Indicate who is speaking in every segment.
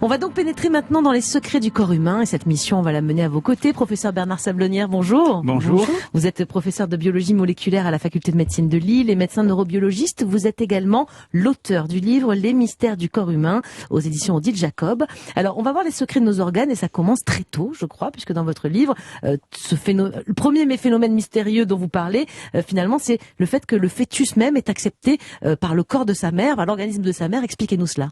Speaker 1: On va donc pénétrer maintenant dans les secrets du corps humain et cette mission, on va la mener à vos côtés. Professeur Bernard Sablonnière, bonjour.
Speaker 2: Bonjour.
Speaker 1: Vous êtes professeur de biologie moléculaire à la faculté de médecine de Lille et médecin neurobiologiste. Vous êtes également l'auteur du livre Les mystères du corps humain aux éditions Odile Jacob. Alors, on va voir les secrets de nos organes et ça commence très tôt, je crois, puisque dans votre livre, le premier phénomène mystérieux dont vous parlez, finalement, c'est le fait que le fœtus même est accepté par le corps de sa mère, par l'organisme de sa mère. Expliquez-nous cela.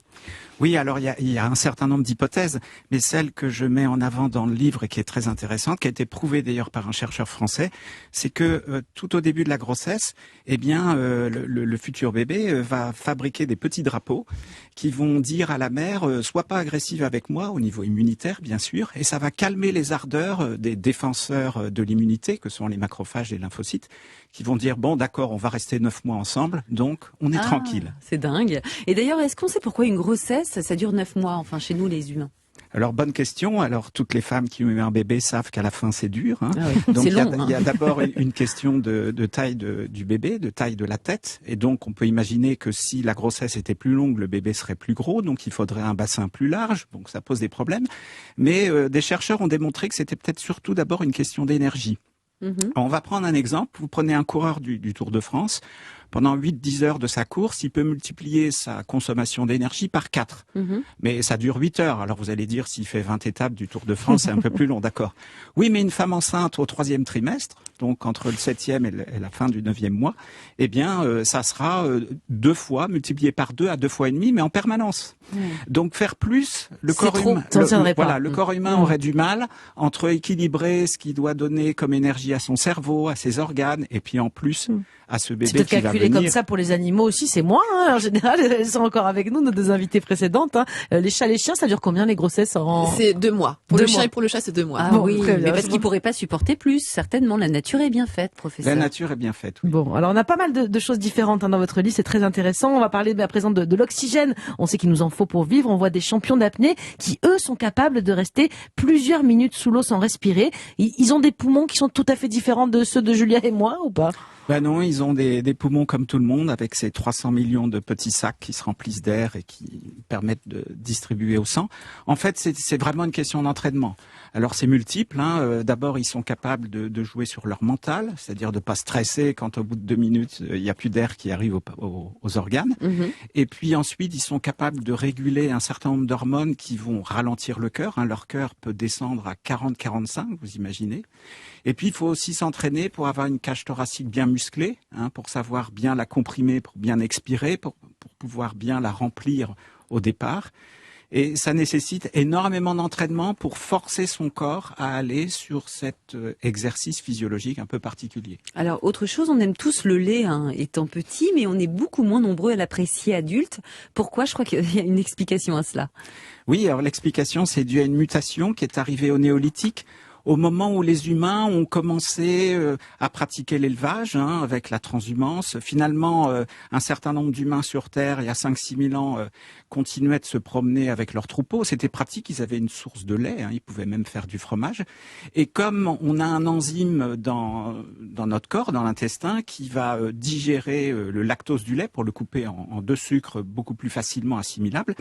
Speaker 2: Oui, alors il y a un certain nombre d'hypothèses, mais celle que je mets en avant dans le livre et qui est très intéressante, qui a été prouvée d'ailleurs par un chercheur français, c'est que tout au début de la grossesse, le futur bébé va fabriquer des petits drapeaux qui vont dire à la mère sois pas agressive avec moi au niveau immunitaire bien sûr, et ça va calmer les ardeurs des défenseurs de l'immunité que sont les macrophages et les lymphocytes, qui vont dire bon d'accord, on va rester 9 mois ensemble, donc on est tranquille.
Speaker 3: C'est dingue. Et d'ailleurs, est-ce qu'on sait pourquoi une grossesse ça dure 9 mois, enfin chez nous les humains?
Speaker 2: Alors, bonne question. Alors, toutes les femmes qui ont eu un bébé savent qu'à la fin, c'est dur. Hein.
Speaker 3: Ah oui.
Speaker 2: Donc,
Speaker 3: il
Speaker 2: y a d'abord une question de taille du bébé, de taille de la tête. Et donc, on peut imaginer que si la grossesse était plus longue, le bébé serait plus gros. Donc, il faudrait un bassin plus large. Donc, ça pose des problèmes. Mais des chercheurs ont démontré que c'était peut-être surtout d'abord une question d'énergie. Alors, on va prendre un exemple. Vous prenez un coureur du Tour de France. Pendant 8-10 heures de sa course, il peut multiplier sa consommation d'énergie par 4. Mais ça dure 8 heures. Alors vous allez dire, s'il fait 20 étapes du Tour de France, c'est un peu plus long, d'accord. Oui, mais une femme enceinte au 3e trimestre, donc entre le 7e et la fin du 9e mois, ça sera 2 fois, multiplié par 2 à 2 fois et demi, mais en permanence. Donc faire plus, le corps humain, le corps humain aurait du mal entre équilibrer ce qu'il doit donner comme énergie à son cerveau, à ses organes, et puis en plus à ce bébé qui va venir.
Speaker 1: Comme ça pour les animaux aussi, c'est moins. Hein. En général, elles sont encore avec nous, nos deux invités précédentes. Hein. Les chats, les chiens, ça dure combien les grossesses
Speaker 4: C'est 2 mois. Pour le chien et pour le chat, c'est 2 mois.
Speaker 3: Ah bon, oui, mais parce qu'ils pourraient pas supporter plus. Certainement, la nature est bien faite, professeur.
Speaker 2: La nature est bien faite. Oui.
Speaker 1: Bon, alors on a pas mal de choses différentes dans votre livre, c'est très intéressant. On va parler à présent de l'oxygène. On sait qu'il nous en faut pour vivre. On voit des champions d'apnée qui, eux, sont capables de rester plusieurs minutes sous l'eau sans respirer. Ils ont des poumons qui sont tout à fait différents de ceux de Julia et moi, ou pas?
Speaker 2: Ben non, ils ont des poumons comme tout le monde, avec ces 300 millions de petits sacs qui se remplissent d'air et qui permettent de distribuer au sang. En fait, c'est vraiment une question d'entraînement. Alors c'est multiple. Hein. D'abord, ils sont capables de jouer sur leur mental, c'est-à-dire de pas stresser quand au bout de 2 minutes, il n'y a plus d'air qui arrive aux organes. Et puis ensuite, ils sont capables de réguler un certain nombre d'hormones qui vont ralentir le cœur. Hein. Leur cœur peut descendre à 40-45, vous imaginez. Et puis, il faut aussi s'entraîner pour avoir une cage thoracique bien musclée, hein, pour savoir bien la comprimer, pour bien expirer, pour pouvoir bien la remplir au départ. Et ça nécessite énormément d'entraînement pour forcer son corps à aller sur cet exercice physiologique un peu particulier.
Speaker 3: Alors, autre chose, on aime tous le lait étant petit, mais on est beaucoup moins nombreux à l'apprécier adulte. Pourquoi? Je crois qu'il y a une explication à cela.
Speaker 2: Oui, alors l'explication, c'est dû à une mutation qui est arrivée au néolithique. Au moment où les humains ont commencé à pratiquer l'élevage, avec la transhumance, finalement, un certain nombre d'humains sur Terre, il y a 5-6 000 ans, continuaient de se promener avec leurs troupeaux. C'était pratique, ils avaient une source de lait, ils pouvaient même faire du fromage. Et comme on a un enzyme dans notre corps, dans l'intestin, qui va digérer le lactose du lait pour le couper en 2 sucres beaucoup plus facilement assimilables.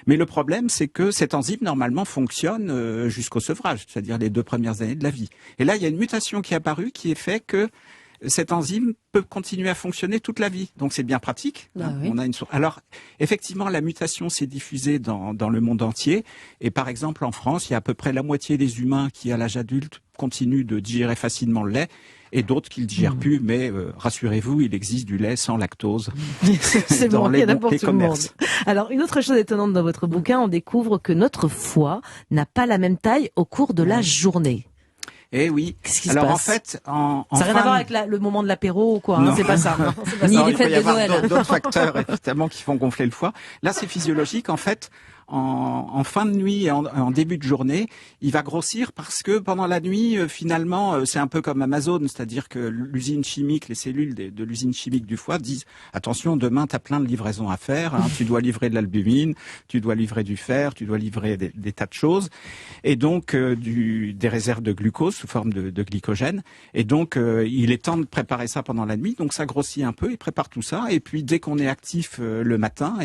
Speaker 2: Mais le problème, c'est que cette enzyme, normalement, fonctionne jusqu'au sevrage, c'est-à-dire les 2 premières années de la vie. Et là, il y a une mutation qui est apparue qui est fait que cette enzyme peut continuer à fonctionner toute la vie. Donc c'est bien pratique.
Speaker 3: Oui.
Speaker 2: On a une source. Alors effectivement, la mutation s'est diffusée dans le monde entier. Et par exemple, en France, il y a à peu près la moitié des humains qui, à l'âge adulte, continuent de digérer facilement le lait. Et d'autres qui le digèrent plus, mais rassurez-vous, il existe du lait sans lactose
Speaker 1: c'est
Speaker 2: dans
Speaker 1: bon,
Speaker 2: les
Speaker 1: pour tout
Speaker 2: commerces.
Speaker 1: Le monde. Alors, une autre chose étonnante dans votre bouquin, on découvre que notre foie n'a pas la même taille au cours de la journée.
Speaker 2: Eh oui.
Speaker 1: Qu'est-ce qui
Speaker 2: Alors
Speaker 1: se passe?
Speaker 2: en fait, ça
Speaker 1: n'a rien à voir avec le moment de l'apéro ou quoi?
Speaker 2: Non.
Speaker 1: C'est pas ça.
Speaker 3: Ni
Speaker 2: Non,
Speaker 3: les
Speaker 2: il peut
Speaker 3: fêtes
Speaker 2: y
Speaker 3: de
Speaker 2: avoir
Speaker 3: Noël.
Speaker 2: d'autres facteurs évidemment qui font gonfler le foie. Là, c'est physiologique en fait. En fin de nuit et en début de journée, il va grossir parce que pendant la nuit, finalement, c'est un peu comme Amazon, c'est-à-dire que l'usine chimique, les cellules de l'usine chimique du foie disent « Attention, demain, tu as plein de livraisons à faire, tu dois livrer de l'albumine, tu dois livrer du fer, tu dois livrer des tas de choses, et donc des réserves de glucose sous forme de glycogène. Et donc, il est temps de préparer ça pendant la nuit, donc ça grossit un peu, il prépare tout ça, et puis dès qu'on est actif le matin,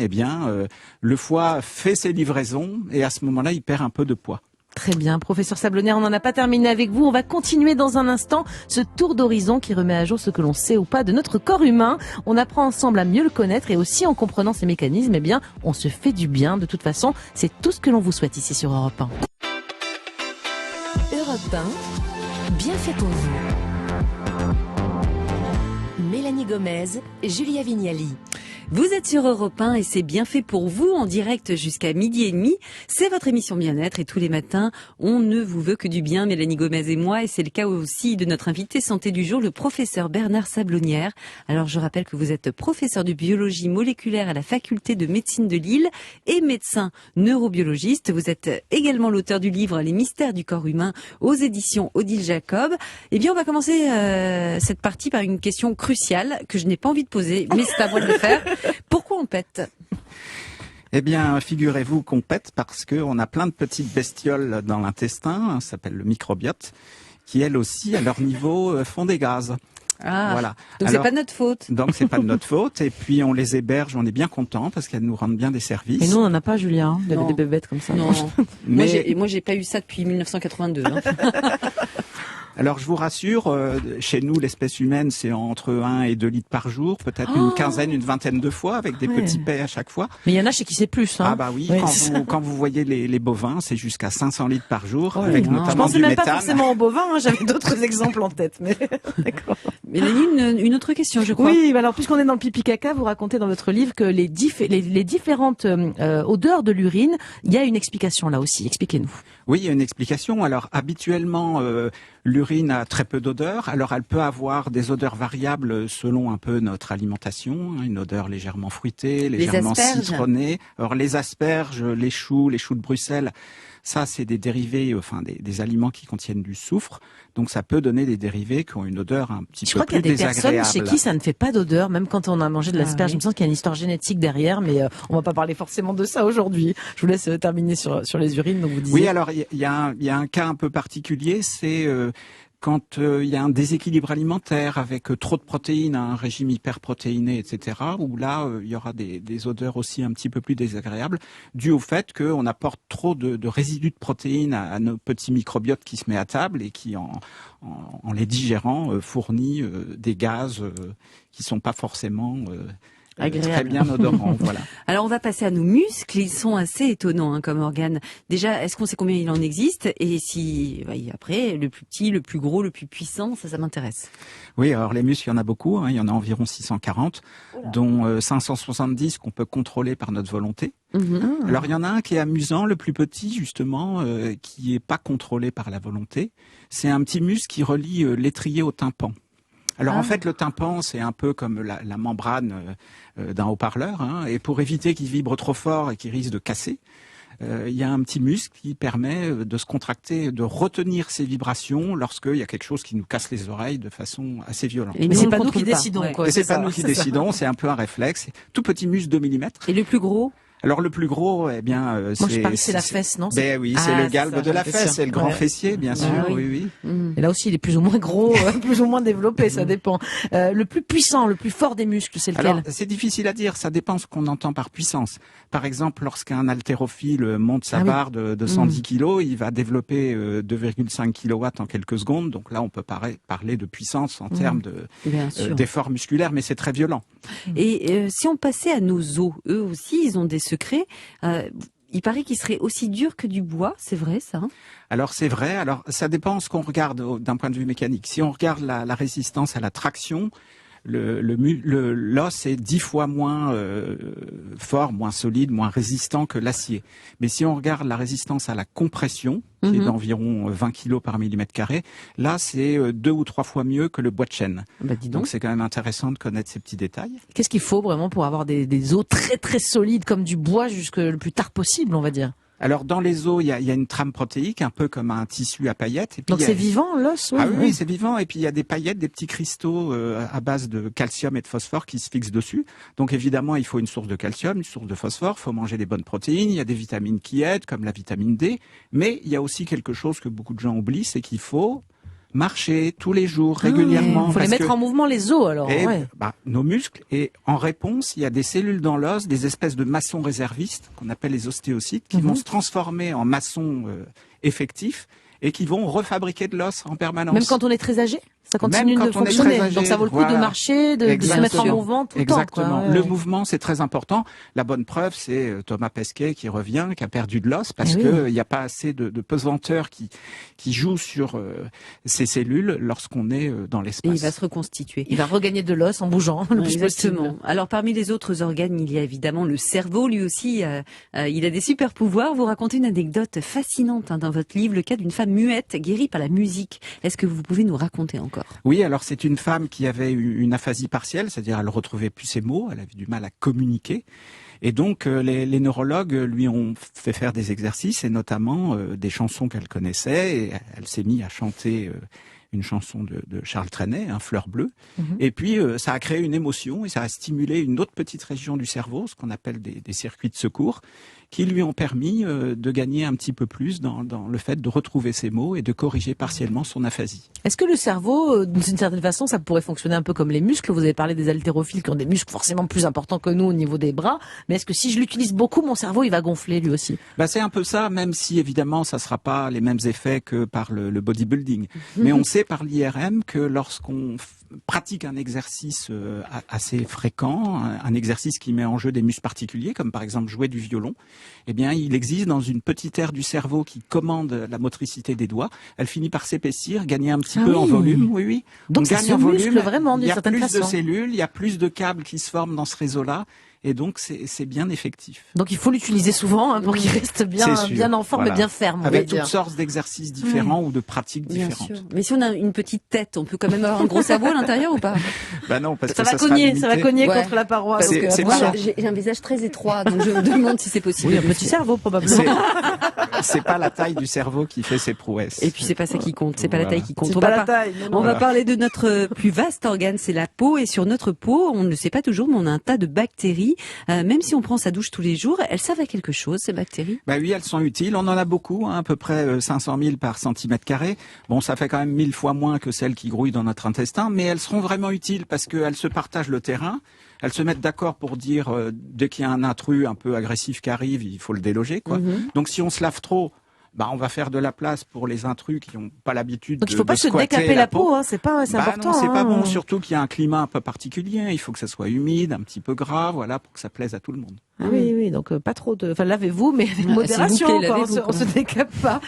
Speaker 2: le foie fait ses livraisons et à ce moment-là, il perd un peu de poids.
Speaker 1: Très bien, professeur Sablonnière, on n'en a pas terminé avec vous. On va continuer dans un instant ce tour d'horizon qui remet à jour ce que l'on sait ou pas de notre corps humain. On apprend ensemble à mieux le connaître et aussi en comprenant ses mécanismes, eh bien, on se fait du bien. De toute façon, c'est tout ce que l'on vous souhaite ici sur Europe 1.
Speaker 5: Europe 1, bien fait pour vous. Mélanie Gomez, Julia Vignali.
Speaker 3: Vous êtes sur Europe 1 et c'est bien fait pour vous en direct jusqu'à 12h30. C'est votre émission bien-être et tous les matins, on ne vous veut que du bien, Mélanie Gomez et moi. Et c'est le cas aussi de notre invité santé du jour, le professeur Bernard Sablonnière. Alors je rappelle que vous êtes professeur de biologie moléculaire à la faculté de médecine de Lille et médecin neurobiologiste. Vous êtes également l'auteur du livre Les mystères du corps humain aux éditions Odile Jacob. Eh bien, on va commencer cette partie par une question cruciale que je n'ai pas envie de poser, mais c'est à moi de le faire. Pourquoi on pète ?
Speaker 2: Eh bien, figurez-vous qu'on pète parce qu'on a plein de petites bestioles dans l'intestin, ça s'appelle le microbiote, qui elles aussi, à leur niveau, font des gaz.
Speaker 3: Ah,
Speaker 2: voilà.
Speaker 3: Donc c'est pas de notre faute.
Speaker 2: Donc c'est pas de notre faute. Et puis on les héberge, on est bien content parce qu'elles nous rendent bien des services.
Speaker 1: Et nous, on n'en a pas, Julia, hein, des bébêtes comme ça.
Speaker 3: Non.
Speaker 2: Mais...
Speaker 3: Moi, j'ai pas eu ça depuis 1982. Hein.
Speaker 2: Alors, je vous rassure, chez nous, l'espèce humaine, c'est entre 1 et 2 litres par jour, peut-être une quinzaine, une vingtaine de fois, avec des petits pets à chaque fois.
Speaker 1: Mais il y en a chez qui c'est plus. Hein.
Speaker 2: Ah bah oui, quand vous voyez les bovins, c'est jusqu'à 500 litres par jour,
Speaker 1: Ouais,
Speaker 2: avec
Speaker 1: non.
Speaker 2: notamment
Speaker 1: Je pensais
Speaker 2: du
Speaker 1: même
Speaker 2: méthane.
Speaker 1: pas forcément aux bovins, hein, j'avais d'autres exemples en tête. Mais d'accord.
Speaker 3: Mélanie, une autre question, je crois.
Speaker 1: Oui, alors puisqu'on est dans le pipi caca, vous racontez dans votre livre que les différentes odeurs de l'urine, il y a une explication là aussi. Expliquez-nous.
Speaker 2: Oui, il y a une explication. Alors, habituellement, l'urine a très peu d'odeur. Alors, elle peut avoir des odeurs variables selon un peu notre alimentation. Une odeur légèrement fruitée, légèrement citronnée. Alors, les asperges, les choux de Bruxelles, ça, c'est des dérivés, enfin, des aliments qui contiennent du soufre. Donc, ça peut donner des dérivés qui ont une odeur un petit peu plus désagréable.
Speaker 1: Je crois qu'il y a des personnes chez qui ça ne fait pas d'odeur, même quand on a mangé de l'asperge.
Speaker 3: Oui.
Speaker 1: Il me semble qu'il y a une histoire génétique derrière, mais on va pas parler forcément de ça aujourd'hui. Je vous laisse terminer sur les urines, donc vous disiez.
Speaker 2: Oui, alors, il y a un cas un peu particulier, c'est quand il y a un déséquilibre alimentaire avec trop de protéines, un régime hyperprotéiné, etc., où là, il y aura des odeurs aussi un petit peu plus désagréables, dû au fait qu'on apporte trop de résidus de protéines à nos petits microbiotes qui se met à table et qui, en les digérant, fournit des gaz qui sont pas forcément... très bien odorants, voilà.
Speaker 3: Alors on va passer à nos muscles, ils sont assez étonnants hein, comme organes. Déjà, est-ce qu'on sait combien il en existe ? Et si après, le plus petit, le plus gros, le plus puissant, ça m'intéresse.
Speaker 2: Oui, alors les muscles, il y en a beaucoup, hein, il y en a environ 640, dont 570 qu'on peut contrôler par notre volonté. Alors il y en a un qui est amusant, le plus petit justement, qui est pas contrôlé par la volonté. C'est un petit muscle qui relie l'étrier au tympan. Alors en fait, le tympan, c'est un peu comme la membrane d'un haut-parleur, hein, et pour éviter qu'il vibre trop fort et qu'il risque de casser, il y a un petit muscle qui permet de se contracter, de retenir ces vibrations lorsqu'il y a quelque chose qui nous casse les oreilles de façon assez violente.
Speaker 1: Mais c'est pas nous qui décidons,
Speaker 3: ouais.
Speaker 1: quoi.
Speaker 2: Et c'est pas nous qui décidons, c'est un peu un réflexe. Tout petit muscle 2 mm.
Speaker 3: Et le plus gros ?
Speaker 2: Alors le plus gros, eh bien,
Speaker 1: moi je parle, c'est la fesse, non ?
Speaker 2: Ben oui, c'est le galbe de la fesse, c'est le grand fessier, bien sûr, oui.
Speaker 1: Et là aussi, il est plus ou moins gros, plus ou moins développé, ça dépend. Le plus puissant, le plus fort des muscles, c'est lequel ?
Speaker 2: Alors, c'est difficile à dire, ça dépend ce qu'on entend par puissance. Par exemple, lorsqu'un haltérophile monte sa barre de 110 kg, il va développer 2,5 kW en quelques secondes. Donc là, on peut parler de puissance en termes d'effort musculaire, mais c'est très violent.
Speaker 3: Et si on passait à nos os, eux aussi, ils ont des secrets. Il paraît qu'ils seraient aussi durs que du bois, c'est vrai ça ?
Speaker 2: Alors c'est vrai, alors ça dépend ce qu'on regarde d'un point de vue mécanique. Si on regarde la résistance à la traction, l'os est 10 fois moins fort, moins solide, moins résistant que l'acier. Mais si on regarde la résistance à la compression, qui est d'environ 20 kg par millimètre carré, là c'est 2 ou 3 fois mieux que le bois de chêne.
Speaker 1: Bah, dis
Speaker 2: donc c'est quand même intéressant de connaître ces petits détails.
Speaker 1: Qu'est-ce qu'il faut vraiment pour avoir des os très très solides comme du bois jusque le plus tard possible, on va dire ?
Speaker 2: Alors dans les os, il y a une trame protéique, un peu comme un tissu à paillettes. Et puis,
Speaker 1: donc c'est vivant l'os ?
Speaker 2: Ah oui, c'est vivant. Et puis il y a des paillettes, des petits cristaux à base de calcium et de phosphore qui se fixent dessus. Donc évidemment, il faut une source de calcium, une source de phosphore. Il faut manger des bonnes protéines. Il y a des vitamines qui aident, comme la vitamine D. Mais il y a aussi quelque chose que beaucoup de gens oublient, c'est qu'il faut marcher tous les jours, régulièrement.
Speaker 1: Il faut les mettre en mouvement, les os, alors.
Speaker 2: Et,
Speaker 1: Ouais.
Speaker 2: nos muscles. Et en réponse, il y a des cellules dans l'os, des espèces de maçons réservistes, qu'on appelle les ostéocytes, qui vont se transformer en maçons effectifs et qui vont refabriquer de l'os en permanence.
Speaker 1: Même quand on est très âgé, ça continue
Speaker 2: Même
Speaker 1: de
Speaker 2: quand on est
Speaker 1: fonctionner.
Speaker 2: très âgé,
Speaker 1: Donc ça vaut le coup
Speaker 2: voilà.
Speaker 1: de marcher, de se
Speaker 2: Exactement.
Speaker 1: mettre en mouvement tout le temps.
Speaker 2: Exactement.
Speaker 1: Quoi. Ouais,
Speaker 2: Le
Speaker 1: ouais.
Speaker 2: mouvement, c'est très important. La bonne preuve, c'est Thomas Pesquet qui revient, qui a perdu de l'os parce
Speaker 1: Eh oui.
Speaker 2: que il n'y a pas assez de pesanteur qui joue sur ces cellules lorsqu'on est dans
Speaker 3: Et
Speaker 2: l'espace.
Speaker 3: il va se reconstituer.
Speaker 1: Il va regagner de l'os en bougeant le plus
Speaker 3: Exactement.
Speaker 1: possible.
Speaker 3: Alors parmi les autres organes, il y a évidemment le cerveau. Lui aussi, il a des super pouvoirs. Vous racontez une anecdote fascinante dans votre livre, le cas d'une femme muette guérie par la musique. Est-ce que vous pouvez nous raconter encore?
Speaker 2: Oui, alors c'est une femme qui avait une aphasie partielle, c'est-à-dire elle retrouvait plus ses mots, elle avait du mal à communiquer. Et donc les neurologues lui ont fait faire des exercices et notamment des chansons qu'elle connaissait. Et elle s'est mise à chanter une chanson de Charles Trenet, Fleur bleue. Et puis ça a créé une émotion et ça a stimulé une autre petite région du cerveau, ce qu'on appelle des circuits de secours, qui lui ont permis de gagner un petit peu plus dans le fait de retrouver ses mots et de corriger partiellement son aphasie.
Speaker 1: Est-ce que le cerveau, d'une certaine façon, ça pourrait fonctionner un peu comme les muscles? Vous avez parlé des haltérophiles qui ont des muscles forcément plus importants que nous au niveau des bras. Mais est-ce que si je l'utilise beaucoup, mon cerveau, il va gonfler lui aussi?
Speaker 2: C'est un peu ça, même si évidemment ça sera pas les mêmes effets que par le bodybuilding. Mais on sait par l'IRM que lorsqu'on pratique un exercice assez fréquent, un exercice qui met en jeu des muscles particuliers, comme par exemple jouer du violon, eh bien il existe dans une petite aire du cerveau qui commande la motricité des doigts. Elle finit par s'épaissir, gagner un petit peu en volume. Oui, oui.
Speaker 1: Donc
Speaker 2: on
Speaker 1: ça
Speaker 2: gagne
Speaker 1: se
Speaker 2: en volume.
Speaker 1: muscle vraiment d'une
Speaker 2: Il y a
Speaker 1: certaine
Speaker 2: plus
Speaker 1: façon.
Speaker 2: de cellules, il y a plus de câbles qui se forment dans ce réseau-là. Et donc, c'est bien effectif.
Speaker 1: Donc il faut l'utiliser souvent pour qu'il reste bien,
Speaker 2: C'est sûr.
Speaker 1: bien en forme
Speaker 2: Voilà.
Speaker 1: et bien ferme. on va
Speaker 2: Avec
Speaker 1: dire.
Speaker 2: toutes sortes d'exercices différents ou de pratiques
Speaker 3: Bien
Speaker 2: différentes.
Speaker 3: sûr. Mais si on a une petite tête, on peut quand même avoir un gros cerveau à l'intérieur ou pas?
Speaker 2: Non, parce
Speaker 1: Ça
Speaker 2: que
Speaker 1: va
Speaker 2: sera
Speaker 1: cogner,
Speaker 2: limité.
Speaker 1: ça va cogner
Speaker 3: Ouais.
Speaker 1: contre la paroi.
Speaker 2: C'est-
Speaker 1: donc,
Speaker 2: c'est
Speaker 3: Moi,
Speaker 2: pas-
Speaker 3: j'ai un visage très étroit, donc je me demande si c'est possible.
Speaker 1: oui, un petit cerveau probablement.
Speaker 2: C'est pas la taille du cerveau qui fait ses prouesses.
Speaker 3: Et puis c'est pas ça qui compte, c'est pas la
Speaker 2: Voilà.
Speaker 3: taille qui compte.
Speaker 1: C'est
Speaker 3: On
Speaker 1: pas
Speaker 3: va
Speaker 1: la taille. non,
Speaker 3: On
Speaker 1: non.
Speaker 3: va parler de notre plus vaste organe, c'est la peau. Et sur notre peau, on ne le sait pas toujours, mais on a un tas de bactéries. Même si on prend sa douche tous les jours, elles servent à quelque chose, ces bactéries?
Speaker 2: Oui, elles sont utiles. On en a beaucoup, à peu près 500 000 par centimètre carré. Bon, ça fait quand même 1000 fois moins que celles qui grouillent dans notre intestin, mais elles seront vraiment utiles parce qu'elles se partagent le terrain. Elles se mettent d'accord pour dire dès qu'il y a un intrus un peu agressif qui arrive, il faut le déloger, quoi. Donc si on se lave trop, on va faire de la place pour les intrus qui n'ont pas l'habitude
Speaker 1: Donc
Speaker 2: de
Speaker 1: il faut pas
Speaker 2: de
Speaker 1: se
Speaker 2: squatter
Speaker 1: décaper la peau, c'est
Speaker 2: C'est
Speaker 1: important.
Speaker 2: Non, c'est pas
Speaker 1: hein.
Speaker 2: bon, surtout qu'il y a un climat un peu particulier. Il faut que ça soit humide, un petit peu gras, voilà, pour que ça plaise à tout le monde.
Speaker 1: Oui, donc pas trop de... Enfin, lavez-vous, mais avec modération,
Speaker 3: s'il vous plaît,
Speaker 1: quoi.
Speaker 3: lavez-vous,
Speaker 1: On se décape pas.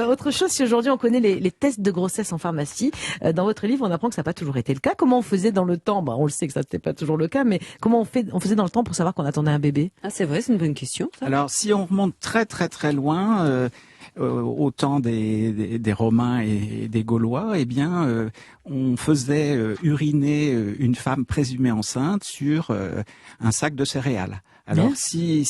Speaker 1: Autre chose, si aujourd'hui on connaît les tests de grossesse en pharmacie, dans votre livre, on apprend que ça n'a pas toujours été le cas. Comment on faisait dans le temps? On le sait que ça n'était pas toujours le cas, mais comment on faisait dans le temps pour savoir qu'on attendait un bébé?
Speaker 3: Ah, c'est vrai, c'est une bonne question, ça.
Speaker 2: Alors, si on remonte très très très loin, au temps des Romains et des Gaulois, eh bien, on faisait uriner une femme présumée enceinte sur un sac de céréales. Alors,
Speaker 1: Bien.
Speaker 2: si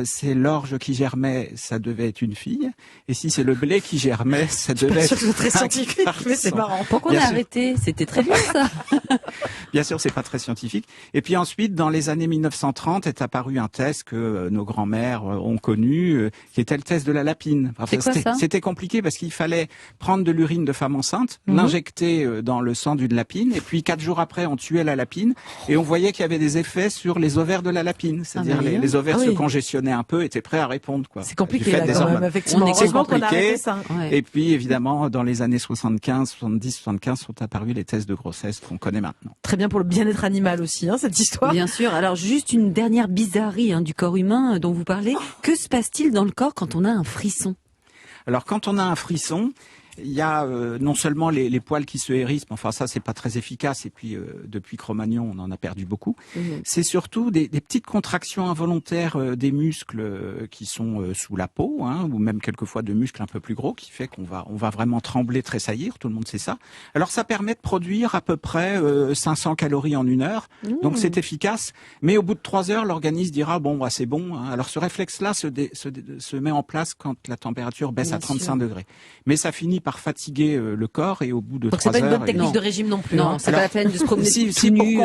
Speaker 2: c'est l'orge qui germait, ça devait être une fille, et si c'est le blé qui germait, ça devait
Speaker 1: Pas sûr
Speaker 2: être
Speaker 1: que c'est très
Speaker 2: un
Speaker 1: scientifique, mais c'est
Speaker 2: garçon.
Speaker 1: marrant.
Speaker 3: Pourquoi on
Speaker 2: Bien
Speaker 3: a
Speaker 2: sûr.
Speaker 3: arrêté? C'était très bien, ça.
Speaker 2: Bien sûr, c'est pas très scientifique. Et puis ensuite, dans les années 1930, est apparu un test que nos grands-mères ont connu, qui était le test de la lapine.
Speaker 3: C'est quoi, ça?
Speaker 2: C'était compliqué parce qu'il fallait prendre de l'urine de femme enceinte, l'injecter dans le sang d'une lapine, et puis 4 jours après, on tuait la lapine, et on voyait qu'il y avait des effets sur les ovaires de la lapine. C'est-à-dire
Speaker 3: mais
Speaker 2: les ovaires
Speaker 1: Ah
Speaker 2: se
Speaker 1: oui.
Speaker 2: congestionnaient un peu, étaient prêts à répondre, quoi.
Speaker 1: C'est compliqué,
Speaker 2: Du fait
Speaker 1: là,
Speaker 2: des
Speaker 1: quand même,
Speaker 2: hormones.
Speaker 1: effectivement.
Speaker 3: On est
Speaker 1: Heureusement qu'on a
Speaker 2: compliqué.
Speaker 1: arrêté ça.
Speaker 3: Ouais.
Speaker 2: Et puis, évidemment, dans les années 75, 70, 75, sont apparus les tests de grossesse qu'on connaît maintenant.
Speaker 1: Très bien pour le bien-être animal aussi, cette histoire.
Speaker 3: Bien sûr. Alors, juste une dernière bizarrerie du corps humain dont vous parlez. Que se passe-t-il dans le corps quand on a un frisson?
Speaker 2: Alors, quand on a un frisson, il y a non seulement les poils qui se hérissent, mais enfin ça c'est pas très efficace, et puis depuis Cro-Magnon on en a perdu beaucoup. C'est surtout des petites contractions involontaires des muscles qui sont sous la peau, ou même quelquefois de muscles un peu plus gros, qui fait qu'on va vraiment trembler, tressaillir, tout le monde sait ça. Alors ça permet de produire à peu près 500 calories en 1 heure, donc c'est efficace, mais au bout de 3 heures l'organisme dira c'est bon. Alors ce réflexe-là se met en place quand la température baisse
Speaker 3: Bien
Speaker 2: à 35
Speaker 3: sûr.
Speaker 2: degrés. Mais ça finit par fatiguer le corps et au bout de
Speaker 1: Donc
Speaker 2: 3
Speaker 1: c'est pas une
Speaker 2: heures...
Speaker 1: bonne technique
Speaker 3: non.
Speaker 1: de régime non plus.
Speaker 3: Non,
Speaker 1: hein.
Speaker 3: c'est pas la peine de se promener
Speaker 2: Si,
Speaker 3: tout nu.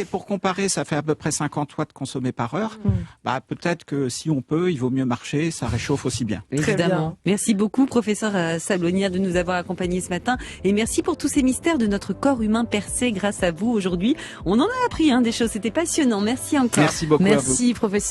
Speaker 2: pour comparer, ça fait à peu près 50 watts consommés par heure.
Speaker 1: Mm.
Speaker 2: Bah, peut-être que si on peut, il vaut mieux marcher, ça réchauffe aussi bien.
Speaker 3: Évidemment. Merci beaucoup, professeur Sablonnière, de nous avoir accompagnés ce matin. Et merci pour tous ces mystères de notre corps humain percé grâce à vous aujourd'hui. On en a appris des choses, c'était passionnant. Merci encore.
Speaker 2: Merci beaucoup à vous.
Speaker 1: Merci, professeur.